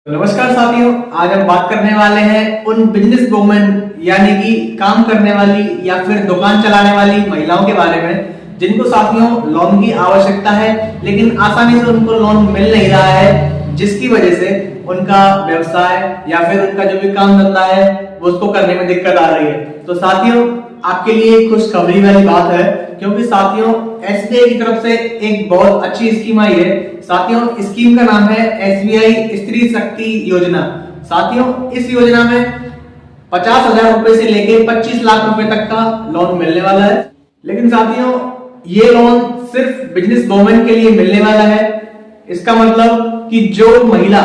नमस्कार साथियों, आज हम बात करने वाले हैं उन बिजनेस वुमेन यानी कि काम करने वाली या फिर दुकान चलाने वाली महिलाओं के बारे में जिनको साथियों लोन की आवश्यकता है, लेकिन आसानी से उनको लोन मिल नहीं रहा है, जिसकी वजह से उनका व्यवसाय या फिर उनका जो भी काम धंधा है वो उसको करने में दिक्कत आ रही है। तो साथियों, आपके लिए खुशखबरी वाली बात है, क्योंकि साथियों एसबीआई की तरफ से एक बहुत अच्छी स्कीम आई है। साथियों, स्कीम का नाम है एसबीआई स्त्री शक्ति योजना। साथियों, इस योजना में 50,000 रुपए से लेके 25 लाख रुपए तक का लोन मिलने वाला है। लेकिन साथियों, ये लोन सिर्फ बिजनेस वुमेन के लिए मिलने वाला है। इसका मतलब कि जो महिला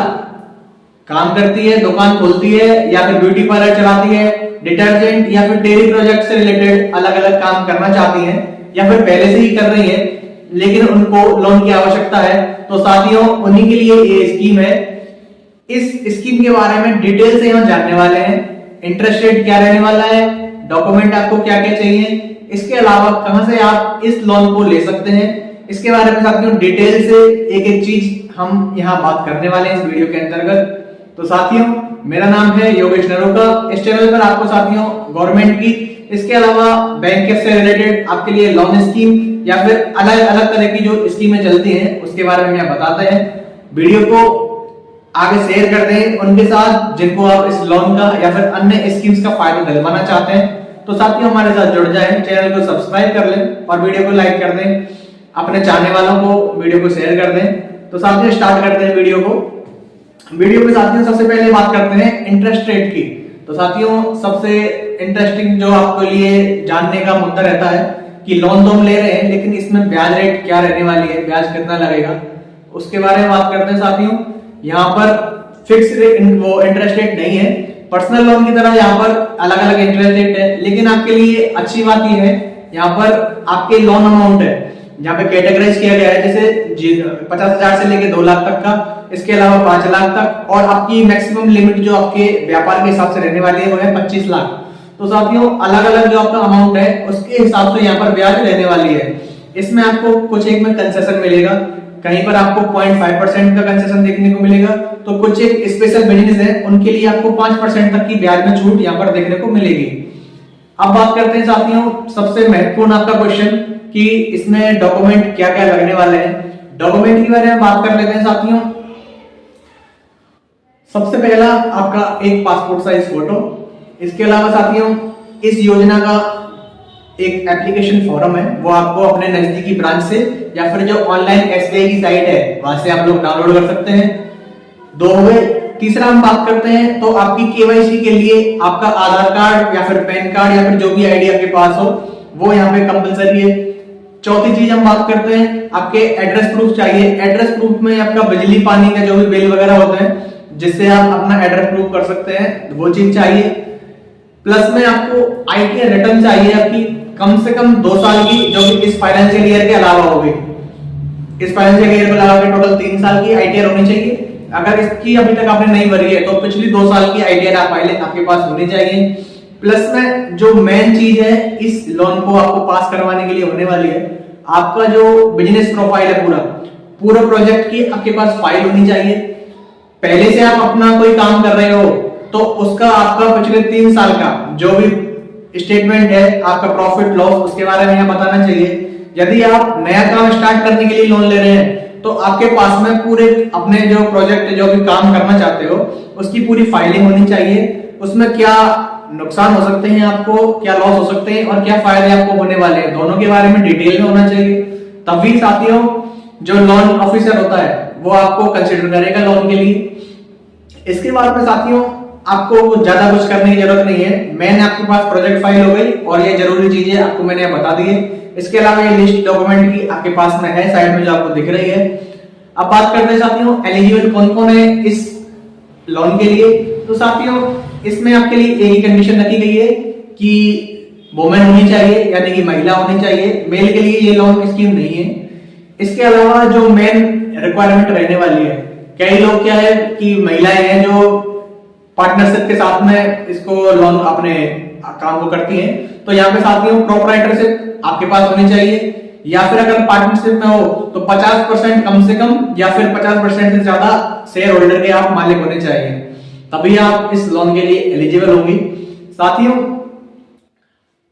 काम करती है, दुकान खोलती है या फिर ब्यूटी पार्लर चलाती है, डिटर्जेंट या फिर डेयरी प्रोजेक्ट से रिलेटेड अलग अलग काम करना चाहती हैं या फिर पहले से ही कर रही है लेकिन उनको लोन की आवश्यकता है, तो साथियों उन्हीं के लिए ये स्कीम है। इस स्कीम के बारे में डिटेल से हम जानने वाले हैं। इंटरेस्ट रेट क्या रहने वाला है, डॉक्यूमेंट आपको क्या क्या चाहिए, इसके अलावा कहां से आप इस लोन को ले सकते हैं, इसके बारे में साथियों डिटेल से एक एक चीज हम यहाँ बात करने वाले हैं इस वीडियो के अंतर्गत। तो साथियों, मेरा नाम है योगेश नरोका। इस चैनल पर आपको साथियों गवर्नमेंट की, इसके अलावा बैंक से रिलेटेड आपके लिए लोन स्कीम या फिर अलग अलग तरह की जो स्कीमें चलती हैं उसके बारे में बताते हैं। वीडियो को आगे शेयर कर दें उनके साथ जिनको आप इस लोन का या फिर अन्य स्कीम्स का फायदा दिलवाना चाहते हैं। तो साथियों, हमारे साथ जुड़ जाएं, चैनल को सब्सक्राइब कर लें और वीडियो को लाइक कर दें, अपने चाहने वालों को वीडियो को शेयर कर दें। तो साथियों, स्टार्ट करते हैं वीडियो को। वीडियो में साथियों सबसे पहले बात करते हैं इंटरेस्ट रेट की। तो साथियों, सबसे इंटरेस्टिंग जो आपके लिए जानने का मुद्दा रहता है कि लोन तो हम ले रहे हैं लेकिन इसमें ब्याज रेट क्या रहने वाली है, ब्याज कितना लगेगा, उसके बारे में बात करते हैं। साथियों, यहाँ पर फिक्स वो इंटरेस्ट रेट नहीं है, पर्सनल लोन की तरह यहाँ पर अलग अलग इंटरेस्ट रेट है। लेकिन आपके लिए अच्छी बात यह है, यहाँ पर आपके लोन अमाउंट है यहाँ पे कैटेगराइज किया गया है, जैसे 50,000 से लेके 2 लाख तक का, इसके अलावा 5 लाख तक, और आपकी मैक्सिमम लिमिट जो आपके व्यापार के हिसाब से रहने वाली है वो है 25 लाख। तो साथियों, अलग अलग जो आपका अमाउंट है उसके हिसाब से यहाँ पर ब्याज रहने वाली है। इसमें आपको कुछ एक में कंसेशन मिलेगा, कहीं पर आपको 0.5% का कंसेशन देखने को मिलेगा, तो कुछ एक स्पेशल बिजनेस है उनके लिए आपको 5% तक की ब्याज में छूट यहाँ पर देखने को मिलेगी। अब बात करते हैं साथियों सबसे महत्वपूर्ण आपका क्वेश्चन कि इसमें डॉक्यूमेंट क्या क्या लगने वाले हैं। डॉक्यूमेंट के बारे में बात कर लेते हैं साथियों। सबसे पहला आपका एक पासपोर्ट साइज फोटो। इसके अलावा साथियों, इस योजना का एक एप्लीकेशन फॉर्म है, वो आपको अपने नजदीकी ब्रांच से या फिर जो ऑनलाइन एसबीआई की साइट है वहां से आप लोग डाउनलोड कर सकते हैं। 2 हो गए। तीसरा हम बात करते हैं तो आपकी केवाईसी के लिए आपका आधार कार्ड या फिर पैन कार्ड या फिर जो भी आईडी आपके पास हो वो यहाँ पे कंपलसरी है। चौथी चीज हम बात करते हैं, आपके एड्रेस प्रूफ चाहिए। एड्रेस प्रूफ में आपका बिजली पानी का जो भी बिल वगैरह होते हैं जिससे आप अपना एड्रेस प्रूफ कर सकते हैं, वो चीज चाहिए। प्लस में आपको आईटीआर रिटर्न चाहिए आपकी कम से कम 2 साल की, जो कि इस फाइनेंशियल ईयर के अलावा होगी। इस फाइनेंशियल ईयर को लगा के टोटल 3 साल की आईटीआर होनी चाहिए। अगर इसकी अभी तक आपने नहीं भरी है तो पिछली 2 साल की आईटीआर फाइलें आपके पास होनी चाहिए। प्लस में जो मेन चीज है इस लोन को आपको पास करवाने के लिए होने वाली है, आपका जो बिजनेस प्रोफाइल है पूरा प्रोजेक्ट की आपके पास फाइल होनी चाहिए। पहले से आप अपना कोई काम कर रहे हो तो उसका आपका पिछले 3 साल का जो भी स्टेटमेंट है, आपका प्रॉफिट लॉस, उसके बारे में यहाँ बताना चाहिए। यदि आप नया काम स्टार्ट करने के लिए लोन ले रहे हैं तो आपके पास में पूरे अपने जो प्रोजेक्ट जो भी काम करना चाहते हो उसकी पूरी फाइलिंग होनी चाहिए। उसमें क्या नुकसान हो सकते हैं, आपको क्या लॉस हो सकते हैं और क्या फायदे आपको होने वाले हैं, दोनों के बारे में डिटेल में होना चाहिए। तभी साथियों जो लोन ऑफिसर होता है वो आपको कंसिडर करेगा लोन के लिए। इसके बाद में साथियों आपको ज्यादा कुछ करने की जरूरत नहीं है। मैंने आपके पास प्रोजेक्ट फाइल हो गई और ये जरूरी चीजें आपको मैंने बता दी है। इसके अलावा ये लिस्ट डॉक्यूमेंट की आपके पास में है, साइड में जो आपको दिख रही है। अब बात करते हैं साथियों एलिजिबल कौन कौन है इस लोन के लिए। तो साथियों, इसमें आपके लिए एक ही कंडीशन रखी गई है कि वुमेन होनी चाहिए, यानी कि महिला होनी चाहिए। मेल के लिए ये लोन स्कीम नहीं है। इसके अलावा जो मेन रिक्वायरमेंट रहने वाली है, कई लोग क्या है कि महिलाएं हैं जो पार्टनरशिप के साथ में इसको लोन अपने काम को करती हैं, तो यहाँ पे साथियों प्रोप्राइटरशिप आपके पास होनी चाहिए, या फिर अगर पार्टनरशिप में हो तो 50% कम से कम या फिर 50% से ज्यादा शेयर होल्डर के आप मालिक होने चाहिए, तभी आप इस लोन के लिए एलिजिबल होंगी। साथियों,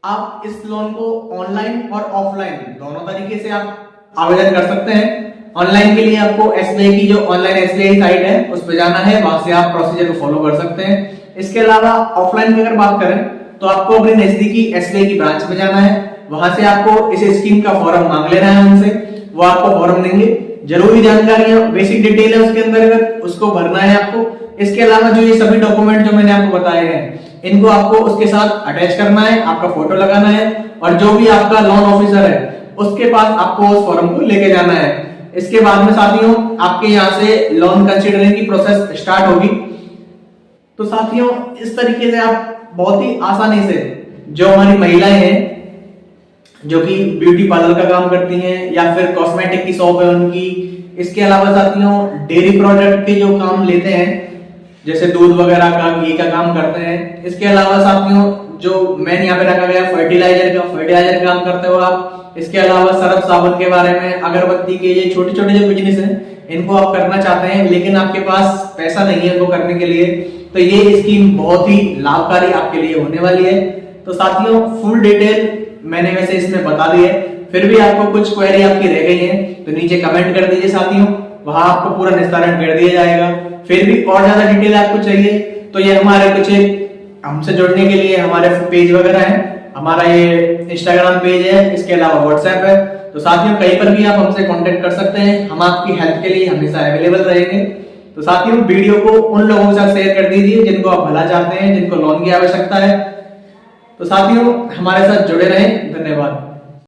आप इस लोन को ऑनलाइन और ऑफलाइन दोनों तरीके से आप आवेदन कर सकते हैं। ऑनलाइन के लिए आपको एसबीआई की जो ऑनलाइन एसबीआई साइट है उस पर जाना है, वहां से आप प्रोसीजर को फॉलो कर सकते हैं। इसके अलावा ऑफलाइन की अगर बात करें तो आपको अपनी नजदीकी एसबीआई की ब्रांच में जाना है, वहां से आपको इस स्कीम का फॉर्म मांग लेना है उनसे, वो आपको फॉर्म देंगे। जरूरी जानकारियां, बेसिक डिटेल है उसके अंतर्गत, उसको भरना है आपको। इसके अलावा जो ये सभी डॉक्यूमेंट जो मैंने आपको बताए हैं इनको आपको उसके साथ अटैच करना है, आपका फोटो लगाना है और जो भी आपका लोन ऑफिसर है उसके पास आपको उस फॉर्म को लेके जाना है। इसके बाद में साथियों आपके यहाँ से लोन कंसीडरिंग की प्रोसेस स्टार्ट होगी। तो साथियों, इस तरीके से आप बहुत ही आसानी से, जो हमारी महिलाएं हैं जो कि ब्यूटी पार्लर का काम करती हैं या फिर कॉस्मेटिक की शॉप है उनकी, इसके अलावा साथियों डेयरी प्रोडक्ट के जो काम लेते हैं जैसे दूध वगैरह का, घी का काम करते हैं। इसके अलावा साथियों जो मैंने यहाँ पे रखा गया फर्टिलाइजर काम करते हो आप। इसके अलावा सरफ साबुन के बारे में, अगरबत्ती के, ये छोटे छोटे जो बिजनेस हैं इनको आप करना चाहते हैं लेकिन आपके पास पैसा नहीं है इनको करने के लिए, तो ये स्कीम बहुत ही लाभकारी आपके लिए होने वाली है। तो साथियों फुल डिटेल मैंने वैसे इसमें बता दी है, फिर भी आपको कुछ क्वेरी आपकी रह गई है तो नीचे कमेंट कर दीजिए साथियों, वहां आपको पूरा निस्तारण कर दिया जाएगा। फिर भी और ज्यादा डिटेल आपको चाहिए तो ये हमारे कुछ हमसे जुड़ने के लिए हमारे पेज वगैरह है, हमारा ये इंस्टाग्राम पेज है, इसके अलावा व्हाट्सएप है। तो साथियों कहीं पर भी आप हमसे कांटेक्ट कर सकते हैं, हम आपकी हेल्प के लिए हमेशा अवेलेबल रहेंगे। तो साथियों वीडियो को उन लोगों के साथ शेयर कर दीजिए जिनको आप भला चाहते हैं, जिनको लोन की आवश्यकता है। तो साथियों हमारे साथ जुड़े रहें, धन्यवाद।